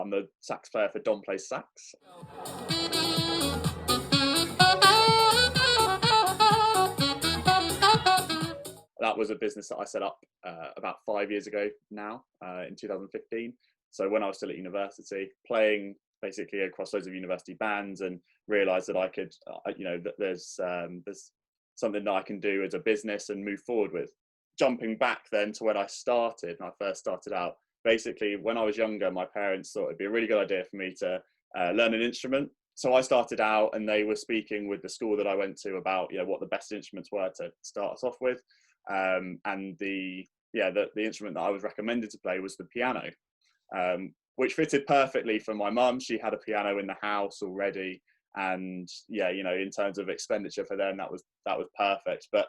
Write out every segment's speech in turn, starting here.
I'm the sax player for Dom Plays Sax. That was a business that I set up about 5 years ago now, in 2015. So when I was still at university, playing basically across loads of university bands, and realised that I could, that there's something that I can do as a business and move forward with. Jumping back then to when I first started out, basically when I was younger, my parents thought it'd be a really good idea for me to learn an instrument. So I started out, and they were speaking with the school that I went to about what the best instruments were to start us off with. And the instrument that I was recommended to play was the piano, which fitted perfectly for my mum. She had a piano in the house already, and in terms of expenditure for them, that was perfect. But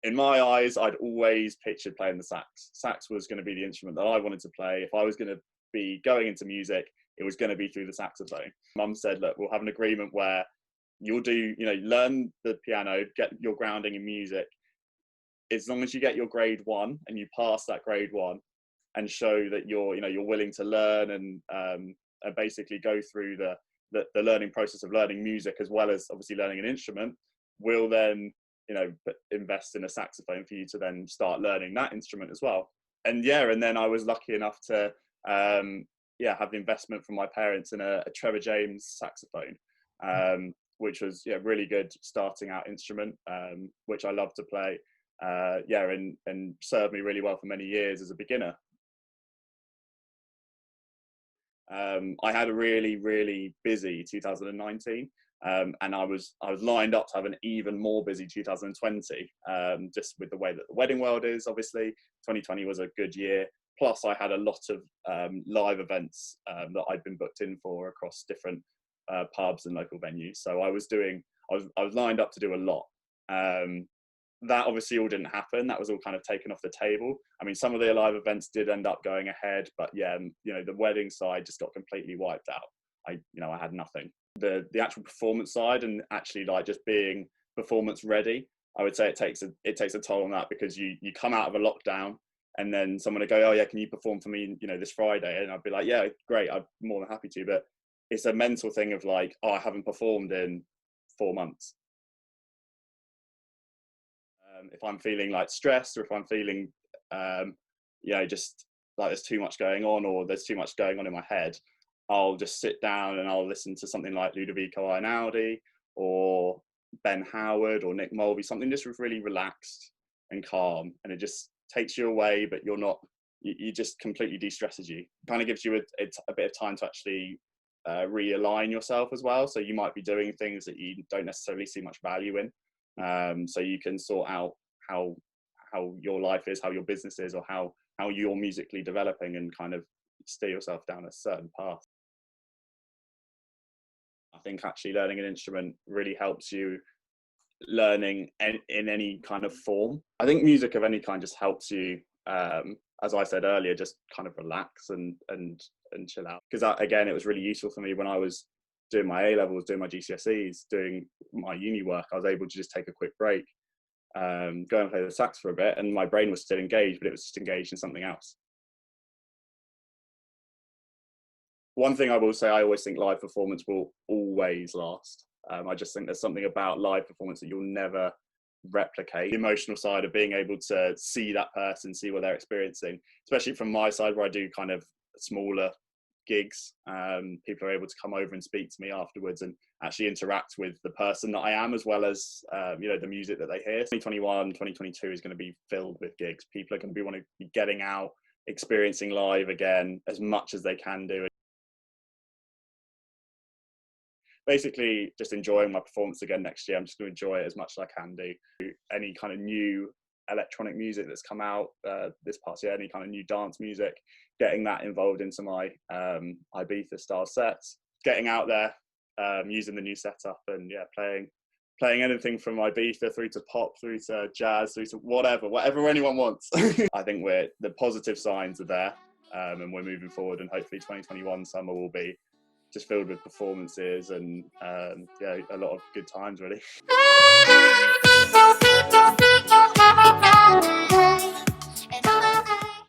in my eyes, I'd always pictured playing the sax. Sax was going to be the instrument that I wanted to play. If I was going to be going into music, it was going to be through the saxophone. Mum said, look, we'll have an agreement where you'll learn the piano, get your grounding in music. As long as you get your grade 1 and you pass that grade 1 and show that you're willing to learn and basically go through the learning process of learning music as well as obviously learning an instrument, we'll then invest in a saxophone for you to then start learning that instrument as well. And then I was lucky enough to have the investment from my parents in a Trevor James saxophone, which was really good starting out instrument, which I love to play. And served me really well for many years as a beginner. I had a really, really busy 2019, and I was lined up to have an even more busy 2020, just with the way that the wedding world is. Obviously 2020 was a good year, plus I had a lot of live events that I'd been booked in for across different pubs and local venues. So I was lined up to do a lot. That obviously all didn't happen. That was all kind of taken off the table. I mean, some of the live events did end up going ahead, but the wedding side just got completely wiped out. I had nothing. The actual performance side, and actually just being performance ready, I would say it takes a toll on that, because you come out of a lockdown and then someone would go, oh yeah, can you perform for me, this Friday? And I'd be like, yeah, great, I'm more than happy to. But it's a mental thing of I haven't performed in 4 months. If I'm feeling stressed, or if I'm feeling, just there's too much going on, or there's too much going on in my head, I'll just sit down and I'll listen to something like Ludovico Einaudi or Ben Howard or Nick Mulvey, something just really relaxed and calm, and it just takes you away, but you just completely de-stresses you. It kind of gives you a bit of time to actually realign yourself as well. So you might be doing things that you don't necessarily see much value in. So you can sort out how your life is, how your business is, or how you're musically developing, and kind of steer yourself down a certain path. I think actually learning an instrument really helps you learning in any kind of form. I think music of any kind just helps you, as I said earlier, just kind of relax and chill out. Because again, it was really useful for me when I was doing my A-levels, doing my GCSEs, doing my uni work. I was able to just take a quick break, go and play the sax for a bit, and my brain was still engaged, but it was just engaged in something else. One thing I will say, I always think live performance will always last. I just think there's something about live performance that you'll never replicate. The emotional side of being able to see that person, see what they're experiencing, especially from my side where I do kind of smaller gigs. People are able to come over and speak to me afterwards and actually interact with the person that I am, as well as the music that they hear. 2021, 2022 is going to be filled with gigs. People are going to want to be getting out, experiencing live again as much as they can do. Basically, just enjoying my performance again next year. I'm just going to enjoy it as much as I can do. Any kind of new electronic music that's come out this past year, any kind of new dance music, getting that involved into my Ibiza style sets, getting out there, using the new setup, and playing anything from Ibiza through to pop, through to jazz, through to whatever anyone wants. I think the positive signs are there, and we're moving forward, and hopefully 2021 summer will be just filled with performances and a lot of good times, really.